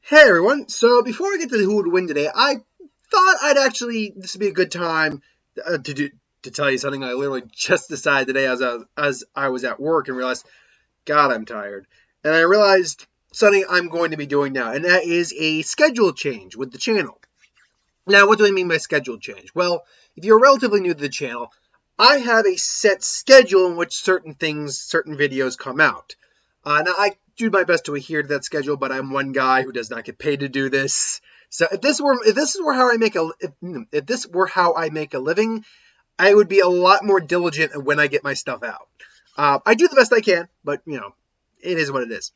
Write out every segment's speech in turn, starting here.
Hey everyone! So before I get to the who would win today, I thought this would be a good time to tell you something I literally just decided today as I was at work and realized, God, I'm tired, and I realized something I'm going to be doing now, and that is a schedule change with the channel. Now, what do I mean by schedule change? Well, if you're relatively new to the channel, I have a set schedule in which certain videos come out. Now, I do my best to adhere to that schedule, but I'm one guy who does not get paid to do this. So if this were how I make if this were how I make a living, I would be a lot more diligent when I get my stuff out. I do the best I can, but it is what it is.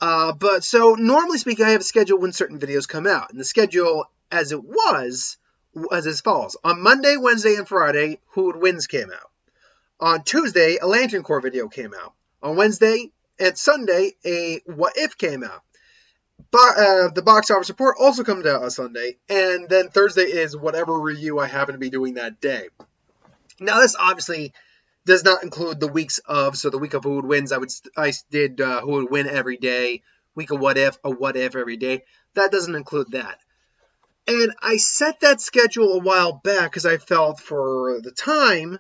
But so normally speaking, I have a schedule when certain videos come out, and the schedule as it was as follows: on Monday, Wednesday, and Friday, Who Would Wins came out. On Tuesday, a Lantern Corps video came out. On Wednesday and Sunday, a What If came out. The box office report also comes out on Sunday, and then Thursday is whatever review I happen to be doing that day. Now, this obviously does not include the weeks of, so the week of Who Would Wins, I did Who Would Win every day. Week of What If, a What If every day. That doesn't include that. And I set that schedule a while back because I felt for the time,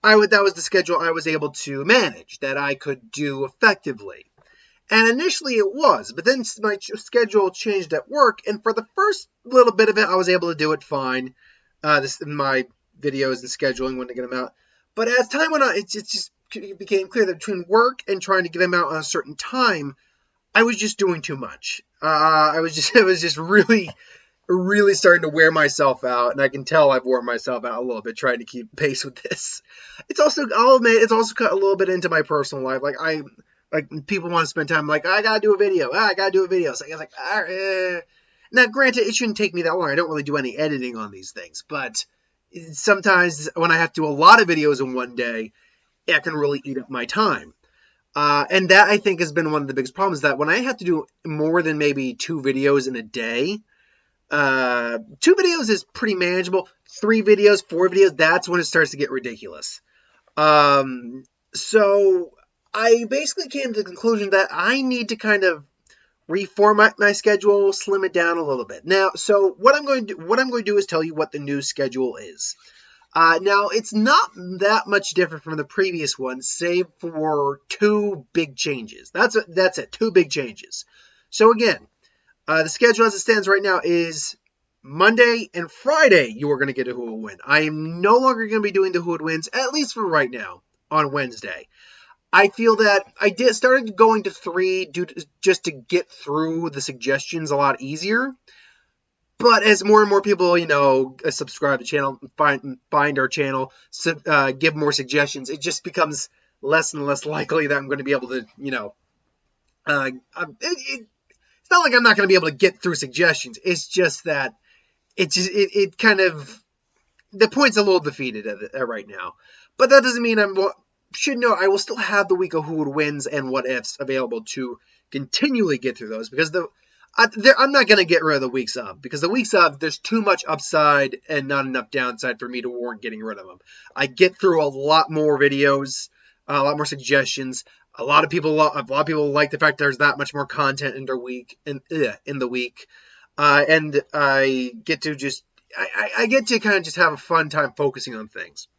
that was the schedule I was able to manage, that I could do effectively. And initially it was, but then my schedule changed at work, and for the first little bit of it, I was able to do it fine. My videos and scheduling when to get them out. But as time went on, it just became clear that between work and trying to get them out on a certain time, I was just doing too much. It was just really starting to wear myself out, and I can tell I've worn myself out a little bit trying to keep pace with this. I'll admit, it's also cut a little bit into my personal life. Like people want to spend time, like, I gotta do a video. So I was like, now granted, it shouldn't take me that long. I don't really do any editing on these things, but sometimes when I have to do a lot of videos in one day, it can really eat up my time. And that, I think, has been one of the biggest problems, that when I have to do more than maybe 2 videos in a day, 2 videos is pretty manageable. 3 videos, 4 videos, that's when it starts to get ridiculous. So I basically came to the conclusion that I need to kind of reformat my schedule, slim it down a little bit. Now, so what I'm going to do is tell you what the new schedule is. Now, it's not that much different from the previous one, save for 2 big changes. That's it, 2 big changes. So again, the schedule as it stands right now is Monday and Friday you are going to get a Who Will Win. I am no longer going to be doing the Who Would Wins, at least for right now, on Wednesday. I feel that I started going to 3 just to get through the suggestions a lot easier. But as more and more people, subscribe to the channel, find our channel, give more suggestions, it just becomes less and less likely that I'm going to be able to, it's not like I'm not going to be able to get through suggestions. It's just that it kind of, the point's a little defeated right now. But that doesn't mean I will still have the week of Who Would Wins and What Ifs available to continually get through those, because I'm not going to get rid of the weeks of, because the weeks of, there's too much upside and not enough downside for me to warrant getting rid of them. I get through a lot more videos, a lot more suggestions. A lot of people like the fact there's that much more content in the week, and I get to I get to kind of just have a fun time focusing on things.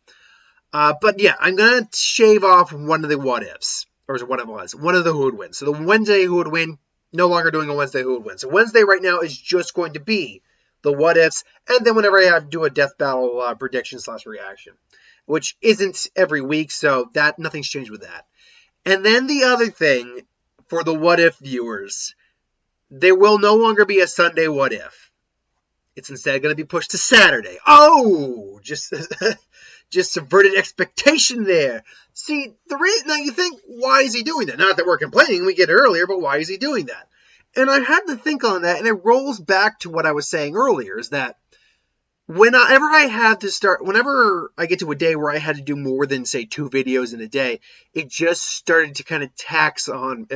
But yeah, I'm gonna shave off one of the What Ifs, or what it was, one of the Who Would Win. So the Wednesday Who Would Win, no longer doing a Wednesday Who Would Win. So Wednesday right now is just going to be the What Ifs, and then whenever I have to do a death battle prediction / reaction, which isn't every week, so that nothing's changed with that. And then the other thing for the What If viewers, there will no longer be a Sunday What If. It's instead going to be pushed to Saturday. Oh, just subverted expectation there. See, now you think, why is he doing that? Not that we're complaining, we get it earlier, but why is he doing that? And I had to think on that, and it rolls back to what I was saying earlier, is that whenever I get to a day where I had to do more than, say, 2 videos in a day, it just started to kind of tax on,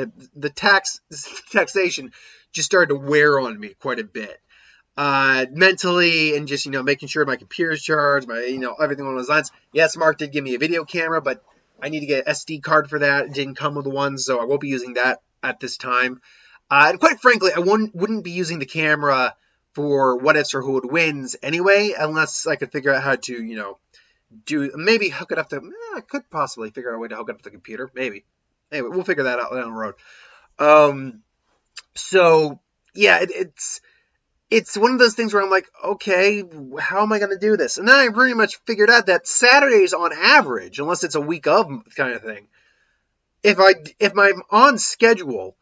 taxation just started to wear on me quite a bit. Mentally, and just, making sure my computer's charged, everything along those lines. Yes, Mark did give me a video camera, but I need to get an SD card for that. It didn't come with one, so I won't be using that at this time. And quite frankly, I wouldn't be using the camera for what ifs or who would wins anyway, unless I could figure out how to, maybe hook it up to. I could possibly figure out a way to hook it up to the computer. Maybe. Anyway, we'll figure that out down the road. So yeah, it's one of those things where I'm like, okay, how am I going to do this? And then I pretty much figured out that Saturdays on average, unless it's a week of kind of thing, if I'm on schedule,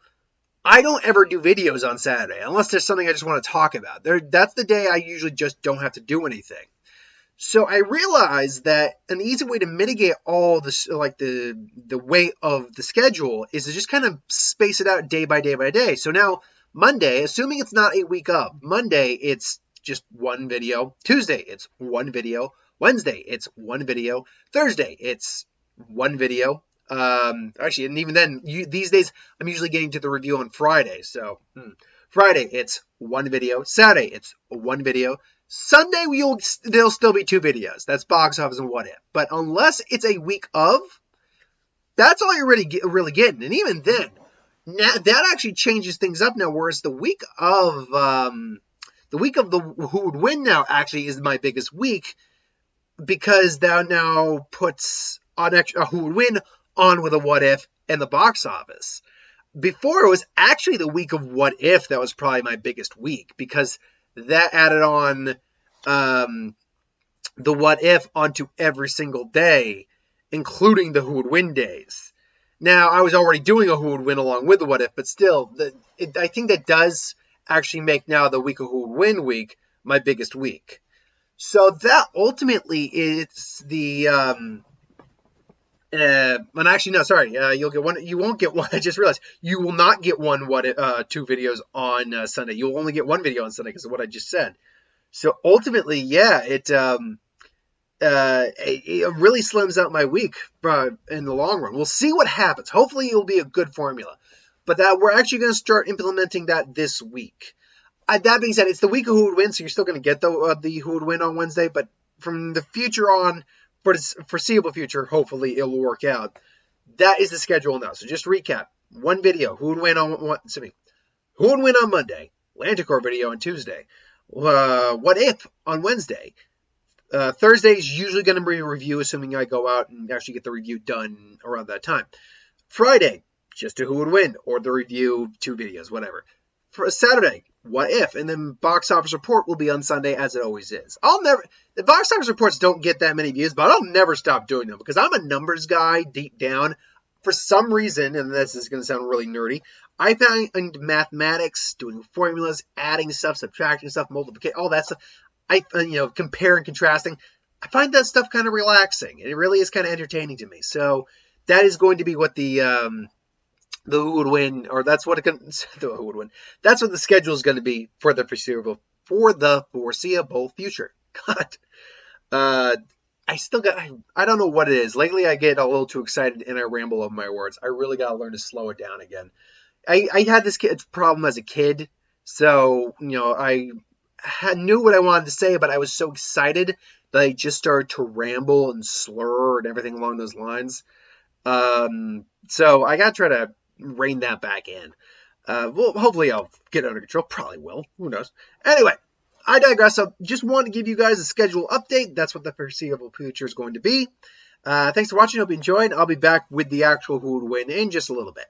I don't ever do videos on Saturday unless there's something I just want to talk about. That's the day I usually just don't have to do anything. So I realized that an easy way to mitigate all this, like the weight of the schedule, is to just kind of space it out day by day by day. So now Monday, assuming it's not a week up, Monday it's just one video. Tuesday it's one video. Wednesday it's one video. Thursday it's one video. Actually, and even then, these days I'm usually getting to the review on Friday. So Friday it's one video. Saturday it's one video. Sunday there'll still be two videos. That's box office and what if. But unless it's a week of, that's all you're really getting. And even then, now that actually changes things up now. Whereas the week of the who would win now actually is my biggest week, because that now puts on extra who would win on with a what if and the box office. Before, it was actually the week of what if that was probably my biggest week, because that added on the what if onto every single day, including the who would win days. Now, I was already doing a who would win along with the what if, but still, I think that does actually make now the week of who would win week my biggest week. So that ultimately is the and actually, no, sorry. You'll get one. You won't get one. I just realized you will not get two videos on Sunday. You'll only get one video on Sunday because of what I just said. So ultimately, yeah, it really slims out my week in the long run. We'll see what happens. Hopefully, it'll be a good formula. But that we're actually going to start implementing that this week. That being said, it's the week of who would win, so you're still going to get the who would win on Wednesday. But from the future on, for the foreseeable future, hopefully it will work out. That is the schedule now. So just recap: one video, who would win on Monday, Lanticore video on Tuesday, what if on Wednesday. Thursday is usually going to be a review, assuming I go out and actually get the review done around that time. Friday, just a who would win, or the review, two videos, whatever. For Saturday, what if, and then box office report will be on Sunday as it always is. The box office reports don't get that many views, but I'll never stop doing them because I'm a numbers guy deep down. For some reason, and this is going to sound really nerdy, I find mathematics, doing formulas, adding stuff, subtracting stuff, multiplication, all that stuff, compare and contrasting, I find that stuff kind of relaxing. It really is kind of entertaining to me. So that is going to be what the who would win, or that's what the who would win. That's what the schedule is going to be for the foreseeable future. God, I don't know what it is. Lately, I get a little too excited and I ramble over my words. I really got to learn to slow it down again. I had this problem as a kid, so I knew what I wanted to say, but I was so excited that I just started to ramble and slur and everything along those lines. So I got to try to rein that back in. Well, hopefully I'll get it under control. Probably will. Who knows? Anyway, I digress. I just want to give you guys a schedule update. That's what the foreseeable future is going to be. Thanks for watching. Hope you enjoyed. I'll be back with the actual who would win in just a little bit.